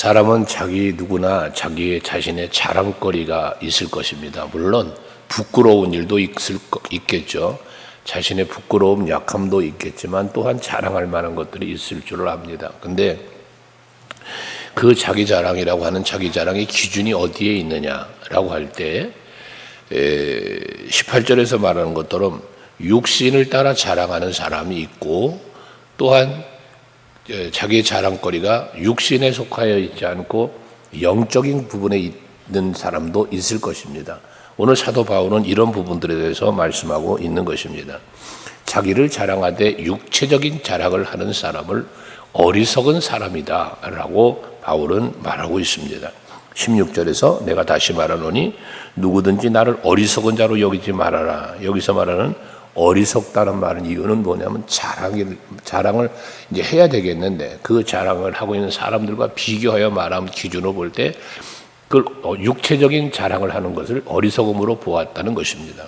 사람은 누구나 자기 자신의 자랑거리가 있을 것입니다. 물론 부끄러운 일도 있겠죠. 자신의 부끄러움, 약함도 있겠지만 또한 자랑할 만한 것들이 있을 줄을 압니다. 근데 그 자기 자랑이라고 하는 자기 자랑의 기준이 어디에 있느냐라고 할 때 18절에서 말하는 것처럼 육신을 따라 자랑하는 사람이 있고, 또한 자기의 자랑거리가 육신에 속하여 있지 않고 영적인 부분에 있는 사람도 있을 것입니다. 오늘 사도 바울은 이런 부분들에 대해서 말씀하고 있는 것입니다. 자기를 자랑하되 육체적인 자랑을 하는 사람을 어리석은 사람이다 라고 바울은 말하고 있습니다. 16절에서 내가 다시 말하노니 누구든지 나를 어리석은 자로 여기지 말아라. 여기서 말하는 어리석다는 말은 이유는 뭐냐면 자랑을 이제 해야 되겠는데, 그 자랑을 하고 있는 사람들과 비교하여 말하면 기준으로 볼 때 그 육체적인 자랑을 하는 것을 어리석음으로 보았다는 것입니다.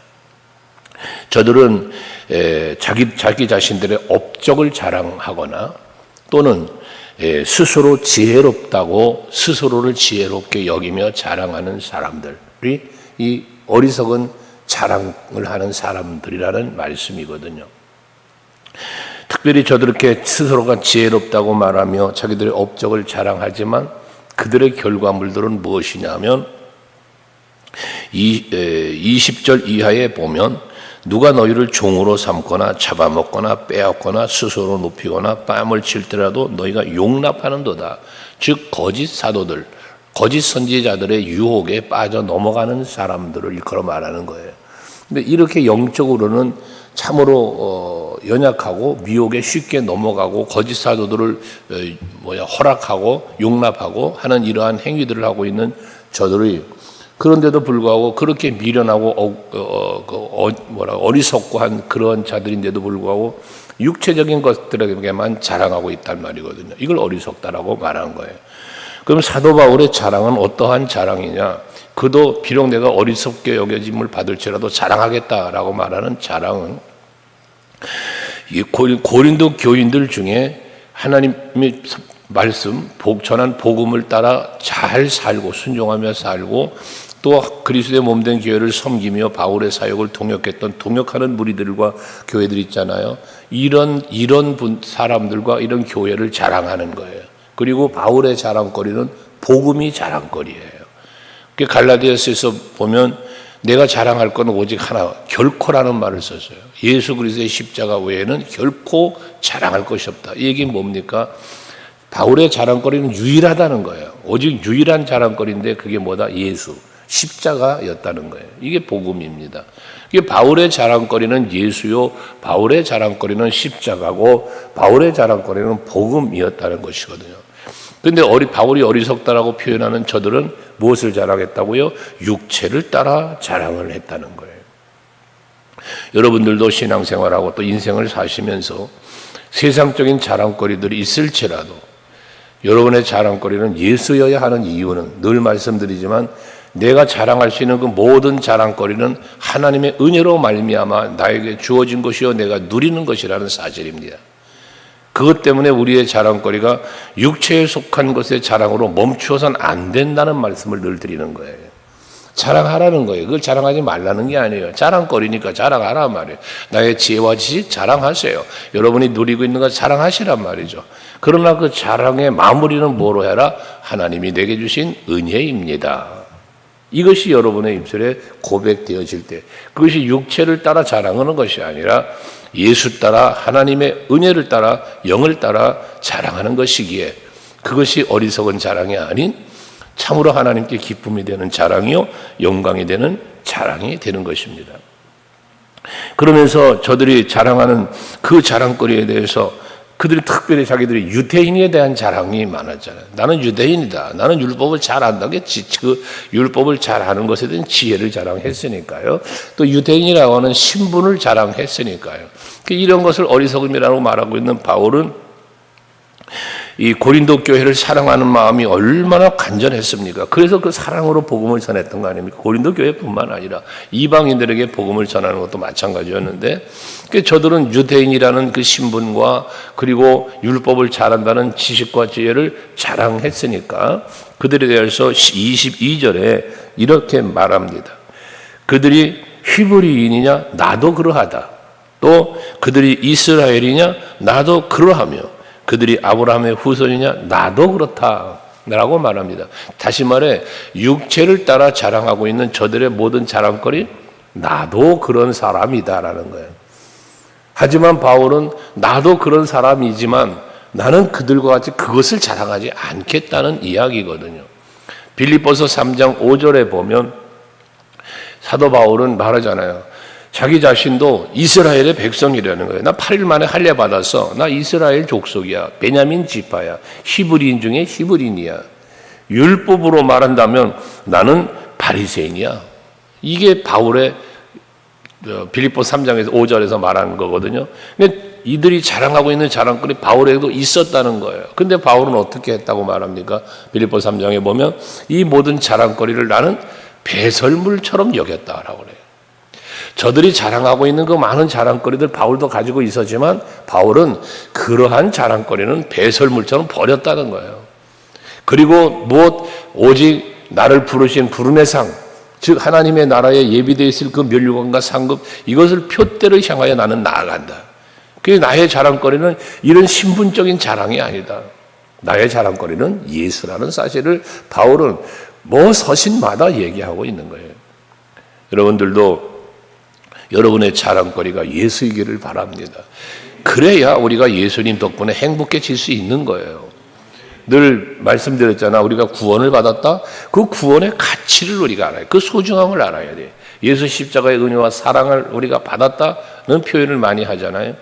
저들은 자기 자신들의 업적을 자랑하거나 또는 스스로 지혜롭다고 스스로를 지혜롭게 여기며 자랑하는 사람들이 이 어리석은 자랑을 하는 사람들이라는 말씀이거든요. 특별히 저들께 스스로가 지혜롭다고 말하며 자기들의 업적을 자랑하지만 그들의 결과물들은 무엇이냐면 20절 이하에 보면 누가 너희를 종으로 삼거나 잡아먹거나 빼앗거나 스스로 높이거나 뺨을 칠더라도 너희가 용납하는도다. 즉 거짓 사도들, 거짓 선지자들의 유혹에 빠져 넘어가는 사람들을 일컬어 말하는 거예요. 근데 이렇게 영적으로는 참으로 연약하고 미혹에 쉽게 넘어가고 거짓 사도들을 허락하고 용납하고 하는 이러한 행위들을 하고 있는 저들이, 그런데도 불구하고 그렇게 미련하고 어리석고 한 그런 자들인데도 불구하고 육체적인 것들에게만 자랑하고 있단 말이거든요. 이걸 어리석다라고 말하는 거예요. 그럼 사도 바울의 자랑은 어떠한 자랑이냐? 그도 비록 내가 어리석게 여겨짐을 받을지라도 자랑하겠다라고 말하는 자랑은 이 고린도 교인들 중에 하나님의 말씀, 전한 복음을 따라 잘 살고 순종하며 살고 또 그리스도의 몸된 교회를 섬기며 바울의 사역을 동역했던 동역하는 무리들과 교회들 있잖아요. 이런 사람들과 이런 교회를 자랑하는 거예요. 그리고 바울의 자랑거리는 복음이 자랑거리예요. 갈라디아서에서 보면 내가 자랑할 건 오직 하나, 결코라는 말을 썼어요. 예수 그리스도의 십자가 외에는 결코 자랑할 것이 없다. 이 얘기는 뭡니까? 바울의 자랑거리는 유일하다는 거예요. 오직 유일한 자랑거리인데 그게 뭐다? 예수, 십자가였다는 거예요. 이게 복음입니다. 이게 바울의 자랑거리는 예수요, 바울의 자랑거리는 십자가고 바울의 자랑거리는 복음이었다는 것이거든요. 그런데 바울이 어리석다라고 표현하는 저들은 무엇을 자랑했다고요? 육체를 따라 자랑을 했다는 거예요. 여러분들도 신앙생활하고 또 인생을 사시면서 세상적인 자랑거리들이 있을지라도 여러분의 자랑거리는 예수여야 하는 이유는 늘 말씀드리지만 내가 자랑할 수 있는 그 모든 자랑거리는 하나님의 은혜로 말미암아 나에게 주어진 것이요 내가 누리는 것이라는 사실입니다. 그것 때문에 우리의 자랑거리가 육체에 속한 것의 자랑으로 멈추어서는 안 된다는 말씀을 늘 드리는 거예요. 자랑하라는 거예요. 그걸 자랑하지 말라는 게 아니에요. 자랑거리니까 자랑하라 말이에요. 나의 지혜와 지식 자랑하세요. 여러분이 누리고 있는 거 자랑하시란 말이죠. 그러나 그 자랑의 마무리는 뭐로 해라? 하나님이 내게 주신 은혜입니다. 이것이 여러분의 입술에 고백되어질 때, 그것이 육체를 따라 자랑하는 것이 아니라 예수 따라 하나님의 은혜를 따라 영을 따라 자랑하는 것이기에 그것이 어리석은 자랑이 아닌 참으로 하나님께 기쁨이 되는 자랑이요 영광이 되는 자랑이 되는 것입니다. 그러면서 저들이 자랑하는 그 자랑거리에 대해서 그들이 특별히 자기들이 유대인에 대한 자랑이 많았잖아요. 나는 유대인이다. 나는 율법을 잘 안다겠지. 그 율법을 잘 아는 것에 대한 지혜를 자랑했으니까요. 또 유대인이라고 하는 신분을 자랑했으니까요. 이런 것을 어리석음이라고 말하고 있는 바울은 이 고린도 교회를 사랑하는 마음이 얼마나 간절했습니까? 그래서 그 사랑으로 복음을 전했던 거 아닙니까? 고린도 교회뿐만 아니라 이방인들에게 복음을 전하는 것도 마찬가지였는데, 저들은 유대인이라는 그 신분과 그리고 율법을 잘한다는 지식과 지혜를 자랑했으니까 그들에 대해서 22절에 이렇게 말합니다. 그들이 히브리인이냐? 나도 그러하다. 또 그들이 이스라엘이냐? 나도 그러하며 그들이 아브라함의 후손이냐? 나도 그렇다 라고 말합니다. 다시 말해 육체를 따라 자랑하고 있는 저들의 모든 자랑거리, 나도 그런 사람이다 라는 거예요. 하지만 바울은 나도 그런 사람이지만 나는 그들과 같이 그것을 자랑하지 않겠다는 이야기거든요. 빌립보서 3장 5절에 보면 사도 바울은 말하잖아요. 자기 자신도 이스라엘의 백성이라는 거예요. 나 8일 만에 할례 받았어. 나 이스라엘 족속이야. 베냐민 지파야. 히브리인 중에 히브리인이야. 율법으로 말한다면 나는 바리새인이야. 이게 바울의 빌립보 3장에서 5절에서 말하는 거거든요. 근데 이들이 자랑하고 있는 자랑거리 바울에게도 있었다는 거예요. 근데 바울은 어떻게 했다고 말합니까? 빌립보 3장에 보면 이 모든 자랑거리를 나는 배설물처럼 여겼다라고 그래요. 저들이 자랑하고 있는 그 많은 자랑거리들 바울도 가지고 있었지만 바울은 그러한 자랑거리는 배설물처럼 버렸다는 거예요. 그리고 오직 나를 부르신 부름의 상, 즉 하나님의 나라에 예비되어 있을 그 면류관과 상급, 이것을 표대로 향하여 나는 나아간다. 그게 나의 자랑거리는 이런 신분적인 자랑이 아니다. 나의 자랑거리는 예수라는 사실을 바울은 서신마다 얘기하고 있는 거예요. 여러분들도 여러분의 자랑거리가 예수이기를 바랍니다. 그래야 우리가 예수님 덕분에 행복해질 수 있는 거예요. 늘 말씀드렸잖아. 우리가 구원을 받았다. 그 구원의 가치를 우리가 알아요. 그 소중함을 알아야 돼. 예수 십자가의 은혜와 사랑을 우리가 받았다는 표현을 많이 하잖아요.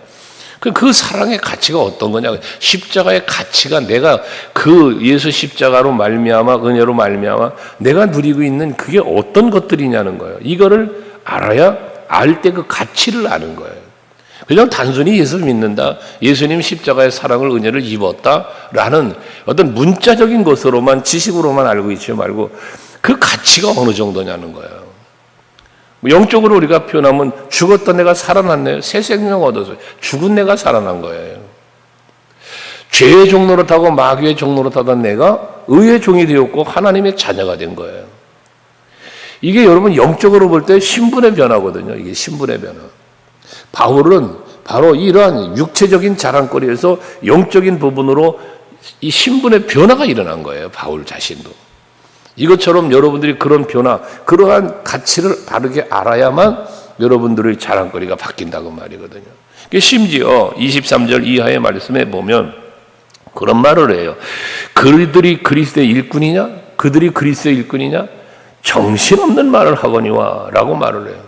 그 사랑의 가치가 어떤 거냐? 십자가의 가치가 내가 그 예수 십자가로 말미암아 은혜로 말미암아 내가 누리고 있는 그게 어떤 것들이냐는 거예요. 이거를 알아야 알 때 그 가치를 아는 거예요. 그냥 단순히 예수를 믿는다, 예수님 십자가의 사랑을 은혜를 입었다라는 어떤 문자적인 것으로만 지식으로만 알고 있지 말고 그 가치가 어느 정도냐는 거예요. 영적으로 우리가 표현하면 죽었던 내가 살아났네요. 새 생명 얻어서 죽은 내가 살아난 거예요. 죄의 종로로 타고 마귀의 종로로 타던 내가 의의 종이 되었고 하나님의 자녀가 된 거예요. 이게 여러분 영적으로 볼 때 신분의 변화거든요. 이게 신분의 변화. 바울은 바로 이러한 육체적인 자랑거리에서 영적인 부분으로 이 신분의 변화가 일어난 거예요. 바울 자신도. 이것처럼 여러분들이 그런 변화, 그러한 가치를 바르게 알아야만 여러분들의 자랑거리가 바뀐다고 말이거든요. 심지어 23절 이하의 말씀에 보면 그런 말을 해요. 그들이 그리스도의 일꾼이냐? 그들이 그리스도의 일꾼이냐? 정신없는 말을 하거니와 라고 말을 해요.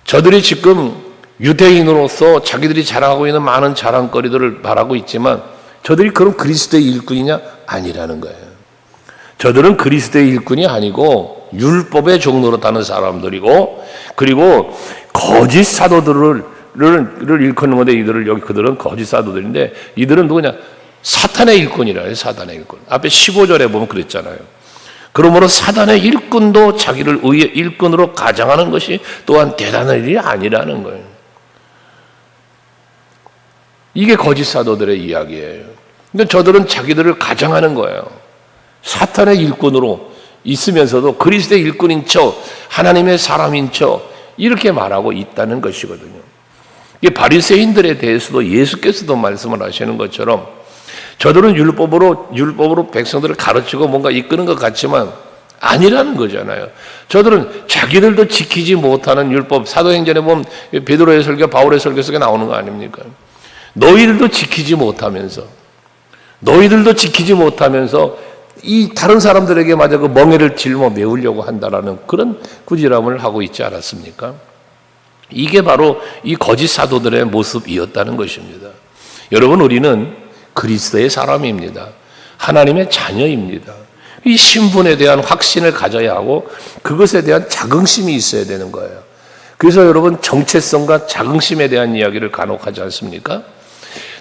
저들이 지금 유대인으로서 자기들이 자랑하고 있는 많은 자랑거리들을 말하고 있지만 저들이 그럼 그리스도의 일꾼이냐? 아니라는 거예요. 저들은 그리스도의 일꾼이 아니고 율법의 종로로 타는 사람들이고, 그리고 거짓 사도들을 일컫는 건데 그들은 거짓 사도들인데 이들은 누구냐? 사탄의 일꾼이라 해요. 사탄의 일꾼. 앞에 15절에 보면 그랬잖아요. 그러므로 사단의 일꾼도 자기를 의의 일꾼으로 가장하는 것이 또한 대단한 일이 아니라는 거예요. 이게 거짓 사도들의 이야기예요. 근데 저들은 자기들을 가장하는 거예요. 사탄의 일꾼으로 있으면서도 그리스도의 일꾼인 척, 하나님의 사람인 척 이렇게 말하고 있다는 것이거든요. 이게 바리새인들에 대해서도 예수께서도 말씀을 하시는 것처럼 저들은 율법으로 백성들을 가르치고 뭔가 이끄는 것 같지만 아니라는 거잖아요. 저들은 자기들도 지키지 못하는 율법, 사도행전에 보면 베드로의 설교, 바울의 설교 속에 나오는 거 아닙니까? 너희들도 지키지 못하면서 이 다른 사람들에게 마저 그 멍에를 짊어 메우려고 한다라는 그런 꾸지람을 하고 있지 않았습니까? 이게 바로 이 거짓 사도들의 모습이었다는 것입니다. 여러분, 우리는 그리스도의 사람입니다. 하나님의 자녀입니다. 이 신분에 대한 확신을 가져야 하고 그것에 대한 자긍심이 있어야 되는 거예요. 그래서 여러분 정체성과 자긍심에 대한 이야기를 간혹 하지 않습니까?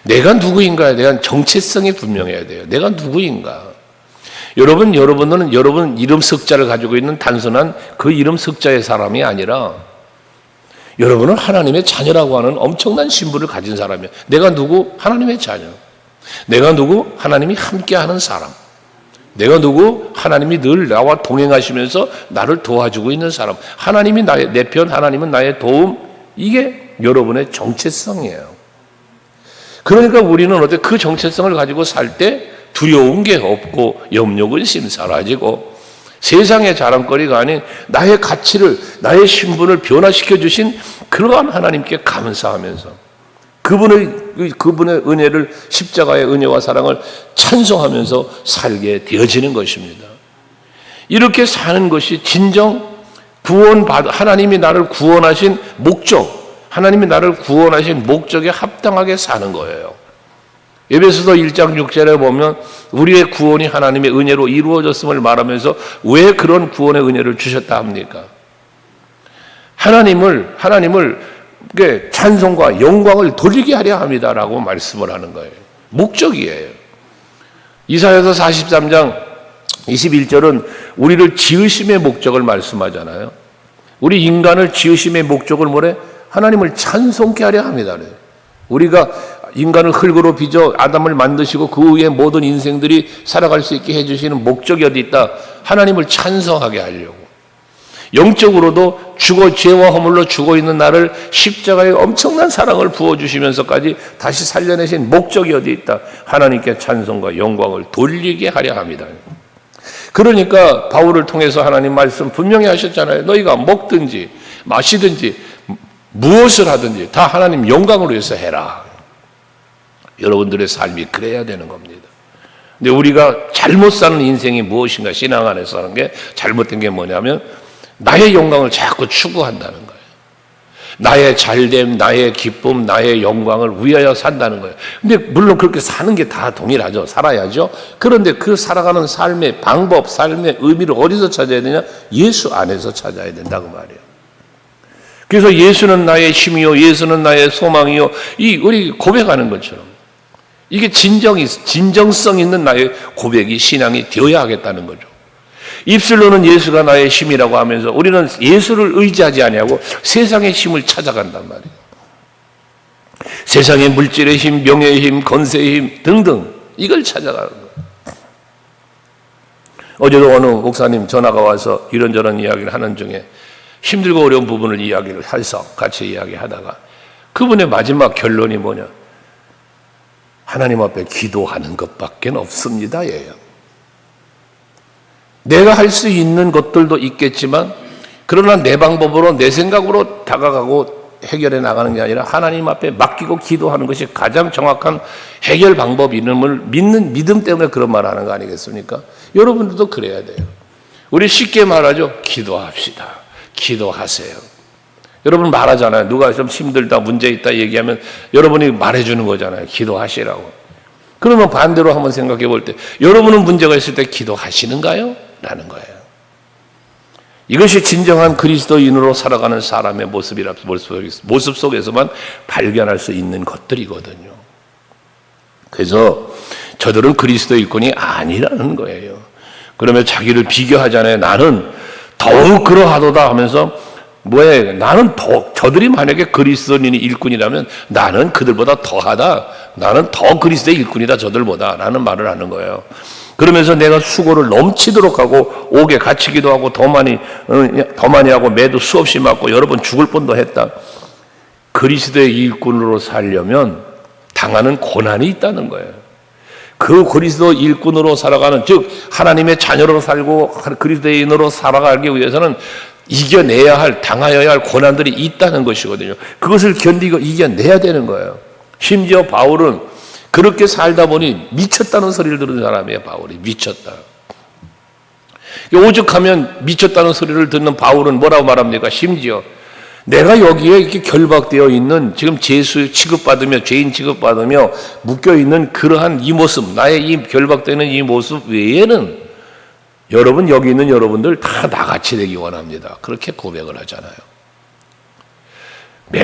내가 누구인가에 대한 정체성이 분명해야 돼요. 내가 누구인가. 여러분들은 여러분 이름 석자를 가지고 있는 단순한 그 이름 석자의 사람이 아니라 여러분은 하나님의 자녀라고 하는 엄청난 신분을 가진 사람이에요. 내가 누구? 하나님의 자녀. 내가 누구? 하나님이 함께하는 사람. 내가 누구? 하나님이 늘 나와 동행하시면서 나를 도와주고 있는 사람. 하나님이 내 편, 하나님은 나의 도움. 이게 여러분의 정체성이에요. 그러니까 우리는 그 정체성을 가지고 살 때 두려운 게 없고 염려 근심 사라지고 세상의 자랑거리가 아닌 나의 가치를, 나의 신분을 변화시켜 주신 그러한 하나님께 감사하면서 그분의 은혜를, 십자가의 은혜와 사랑을 찬송하면서 살게 되어지는 것입니다. 이렇게 사는 것이 진정 하나님이 나를 구원하신 목적, 하나님이 나를 구원하신 목적에 합당하게 사는 거예요. 에베소서 1장 6절에 보면 우리의 구원이 하나님의 은혜로 이루어졌음을 말하면서 왜 그런 구원의 은혜를 주셨다 합니까? 하나님을 찬송과 영광을 돌리게 하려 합니다라고 말씀을 하는 거예요. 목적이에요. 이사야서 43장 21절은 우리를 지으심의 목적을 말씀하잖아요. 우리 인간을 지으심의 목적을 뭐래? 하나님을 찬송케 하려 합니다. 우리가 인간을 흙으로 빚어 아담을 만드시고 그 위에 모든 인생들이 살아갈 수 있게 해주시는 목적이 어디 있다? 하나님을 찬송하게 하려고. 영적으로도 죄와 허물로 죽어 있는 나를 십자가에 엄청난 사랑을 부어주시면서까지 다시 살려내신 목적이 어디 있다? 하나님께 찬송과 영광을 돌리게 하려 합니다. 그러니까 바울을 통해서 하나님 말씀 분명히 하셨잖아요. 너희가 먹든지 마시든지 무엇을 하든지 다 하나님 영광을 위해서 해라. 여러분들의 삶이 그래야 되는 겁니다. 근데 우리가 잘못 사는 인생이 무엇인가, 신앙 안에서 사는 게 잘못된 게 뭐냐면 나의 영광을 자꾸 추구한다는 거예요. 나의 잘됨, 나의 기쁨, 나의 영광을 위하여 산다는 거예요. 근데 물론 그렇게 사는 게 다 동일하죠. 살아야죠. 그런데 그 살아가는 삶의 방법, 삶의 의미를 어디서 찾아야 되냐? 예수 안에서 찾아야 된다고 말이에요. 그래서 예수는 나의 힘이요, 예수는 나의 소망이요, 우리 고백하는 것처럼 이게 진정성 있는 나의 고백이, 신앙이 되어야 하겠다는 거죠. 입술로는 예수가 나의 힘이라고 하면서 우리는 예수를 의지하지 아니하고 세상의 힘을 찾아간단 말이에요. 세상의 물질의 힘, 명예의 힘, 건세의 힘 등등 이걸 찾아가는 거예요. 어제도 어느 목사님 전화가 와서 이런저런 이야기를 하는 중에 힘들고 어려운 부분을 이야기를 해서 같이 이야기하다가 그분의 마지막 결론이 뭐냐? 하나님 앞에 기도하는 것밖에 없습니다. 예요. 내가 할 수 있는 것들도 있겠지만 그러나 내 방법으로 내 생각으로 다가가고 해결해 나가는 게 아니라 하나님 앞에 맡기고 기도하는 것이 가장 정확한 해결 방법임을 믿는 믿음 때문에 그런 말 하는 거 아니겠습니까? 여러분들도 그래야 돼요. 우리 쉽게 말하죠. 기도합시다. 기도하세요. 여러분 말하잖아요. 누가 좀 힘들다, 문제 있다 얘기하면 여러분이 말해주는 거잖아요. 기도하시라고. 그러면 반대로 한번 생각해 볼 때 여러분은 문제가 있을 때 기도하시는가요? 라는 거예요. 이것이 진정한 그리스도인으로 살아가는 사람의 모습 속에서만 발견할 수 있는 것들이거든요. 그래서 저들은 그리스도 일꾼이 아니라는 거예요. 그러면 자기를 비교하잖아요. 나는 더욱 그러하도다 하면서 나는 저들이 만약에 그리스도인이 일꾼이라면 나는 그들보다 더하다. 나는 더 그리스도의 일꾼이다. 저들보다. 라는 말을 하는 거예요. 그러면서 내가 수고를 넘치도록 하고 옥에 갇히기도 하고 더 많이 하고 매도 수없이 맞고 여러 번 죽을 뻔도 했다. 그리스도의 일꾼으로 살려면 당하는 고난이 있다는 거예요. 그 그리스도 일꾼으로 살아가는, 즉 하나님의 자녀로 살고 그리스도인으로 살아가기 위해서는 이겨내야 할, 당하여야 할 고난들이 있다는 것이거든요. 그것을 견디고 이겨내야 되는 거예요. 심지어 바울은 그렇게 살다 보니 미쳤다는 소리를 들은 사람이에요. 바울이 미쳤다. 오죽하면 미쳤다는 소리를 듣는 바울은 뭐라고 말합니까? 심지어 내가 여기에 이렇게 결박되어 있는, 지금 죄수 취급받으며 죄인 취급받으며 묶여있는 그러한 이 모습, 나의 이 결박되는 이 모습 외에는 여기 있는 여러분들 다 나같이 되기 원합니다. 그렇게 고백을 하잖아요.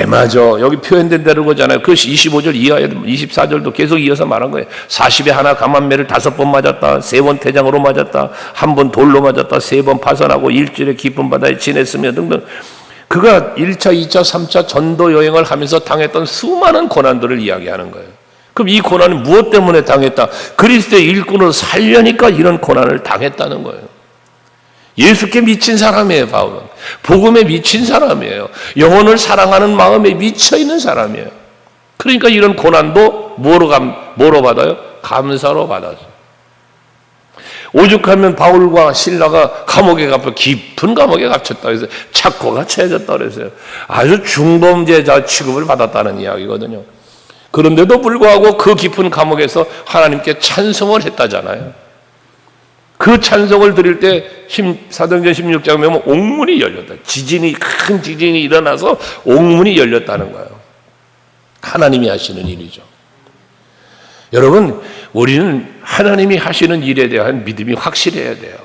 맞아. 여기 표현된 대로 거잖아요. 그 25절 이하에 24절도 계속 이어서 말한 거예요. 40에 하나 강한 매를 5번 맞았다. 3번 태장으로 맞았다. 1번 돌로 맞았다. 3번 파선하고 일주일에 깊은 바다에 지냈으며 등등. 그가 1차, 2차, 3차 전도 여행을 하면서 당했던 수많은 고난들을 이야기하는 거예요. 그럼 이 고난은 무엇 때문에 당했다? 그리스도의 일꾼으로 살려니까 이런 고난을 당했다는 거예요. 예수께 미친 사람이에요, 바울은. 복음에 미친 사람이에요. 영혼을 사랑하는 마음에 미쳐있는 사람이에요. 그러니까 이런 고난도 뭐로 받아요? 감사로 받았어요. 오죽하면 바울과 실라가 감옥에 갇혀 깊은 감옥에 갇혔다 그래서 착고가 채졌다 그랬어요. 아주 중범죄자 취급을 받았다는 이야기거든요. 그런데도 불구하고 그 깊은 감옥에서 하나님께 찬송을 했다잖아요. 그 찬송을 드릴 때 사도행전 16장에 보면 옥문이 열렸다. 큰 지진이 일어나서 옥문이 열렸다는 거예요. 하나님이 하시는 일이죠. 여러분, 우리는 하나님이 하시는 일에 대한 믿음이 확실해야 돼요.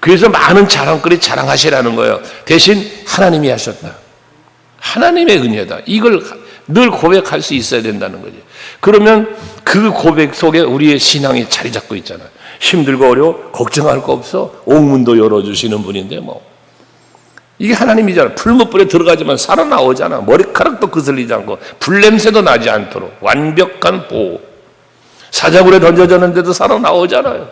그래서 많은 자랑거리 자랑하시라는 거예요. 대신 하나님이 하셨다. 하나님의 은혜다. 이걸 늘 고백할 수 있어야 된다는 거죠. 그러면 그 고백 속에 우리의 신앙이 자리 잡고 있잖아요. 힘들고 어려워 걱정할 거 없어. 옥문도 열어주시는 분인데 뭐 이게 하나님이잖아. 풀무불에 들어가지만 살아나오잖아. 머리카락도 거슬리지 않고 불냄새도 나지 않도록 완벽한 보호. 사자굴에 던져졌는데도 살아나오잖아요.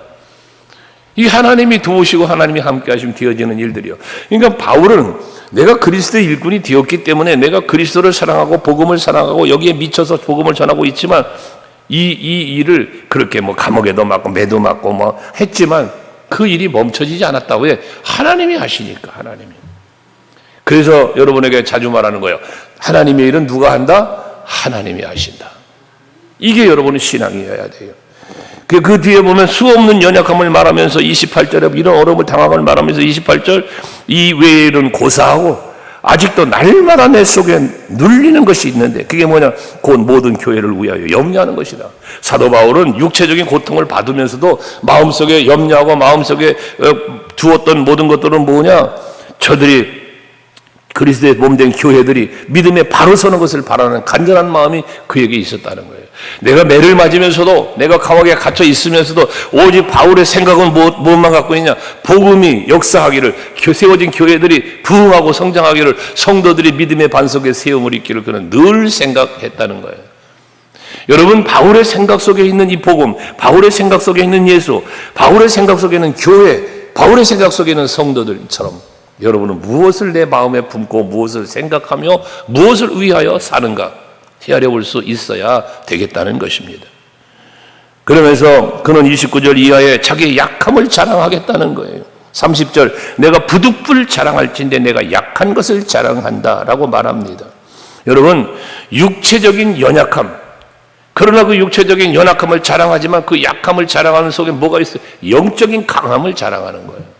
이 하나님이 도우시고 하나님이 함께 하시면 되어지는 일들이요. 그러니까 바울은 내가 그리스도의 일꾼이 되었기 때문에 내가 그리스도를 사랑하고 복음을 사랑하고 여기에 미쳐서 복음을 전하고 있지만 이 일을 그렇게 뭐 감옥에도 맞고 매도 맞고 뭐 했지만 그 일이 멈춰지지 않았다고. 왜? 하나님이 하시니까. 하나님이. 그래서 여러분에게 자주 말하는 거예요. 하나님의 일은 누가 한다? 하나님이 하신다. 이게 여러분의 신앙이어야 돼요. 그 뒤에 보면 수없는 연약함을 말하면서 28절에 이런 어려움을 당함을 말하면서 28절 이 외에는 고사하고 아직도 날마다 내 속에 눌리는 것이 있는데 그게 뭐냐? 곧 모든 교회를 위하여 염려하는 것이다. 사도 바울은 육체적인 고통을 받으면서도 마음속에 염려하고 마음속에 두었던 모든 것들은 뭐냐? 저들이 그리스도의 몸된 교회들이 믿음에 바로 서는 것을 바라는 간절한 마음이 그에게 있었다는 거예요. 내가 매를 맞으면서도 내가 감옥에 갇혀 있으면서도 오직 바울의 생각은 무엇만 갖고 있냐? 복음이 역사하기를 세워진 교회들이 부흥하고 성장하기를 성도들이 믿음의 반석에 세움을 입기를 그는 늘 생각했다는 거예요. 여러분, 바울의 생각 속에 있는 이 복음, 바울의 생각 속에 있는 예수, 바울의 생각 속에 있는 교회, 바울의 생각 속에 있는 성도들처럼 여러분은 무엇을 내 마음에 품고 무엇을 생각하며 무엇을 위하여 사는가 헤아려 볼 수 있어야 되겠다는 것입니다. 그러면서 그는 29절 이하에 자기의 약함을 자랑하겠다는 거예요. 30절 내가 부득불 자랑할진대 내가 약한 것을 자랑한다라고 말합니다. 여러분, 육체적인 연약함, 그러나 그 육체적인 연약함을 자랑하지만 그 약함을 자랑하는 속에 뭐가 있어요? 영적인 강함을 자랑하는 거예요.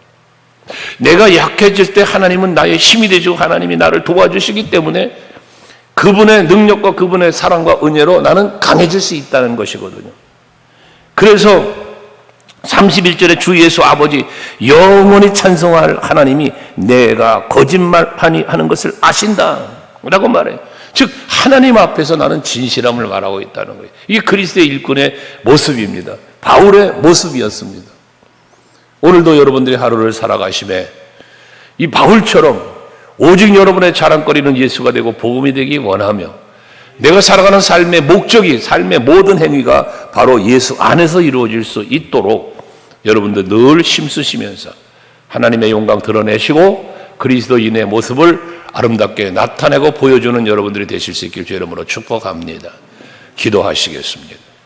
내가 약해질 때 하나님은 나의 힘이 되시고 하나님이 나를 도와주시기 때문에 그분의 능력과 그분의 사랑과 은혜로 나는 강해질 수 있다는 것이거든요. 그래서 31절에 주 예수 아버지 영원히 찬송할 하나님이 내가 거짓말하니 하는 것을 아신다 라고 말해요. 즉 하나님 앞에서 나는 진실함을 말하고 있다는 거예요. 이게 그리스도의 일꾼의 모습입니다. 바울의 모습이었습니다. 오늘도 여러분들이 하루를 살아가심에 이 바울처럼 오직 여러분의 자랑거리는 예수가 되고 복음이 되기 원하며 내가 살아가는 삶의 목적이 삶의 모든 행위가 바로 예수 안에서 이루어질 수 있도록 여러분들 늘 힘쓰시면서 하나님의 영광 드러내시고 그리스도인의 모습을 아름답게 나타내고 보여주는 여러분들이 되실 수 있길 주 이름으로 축복합니다. 기도하시겠습니다.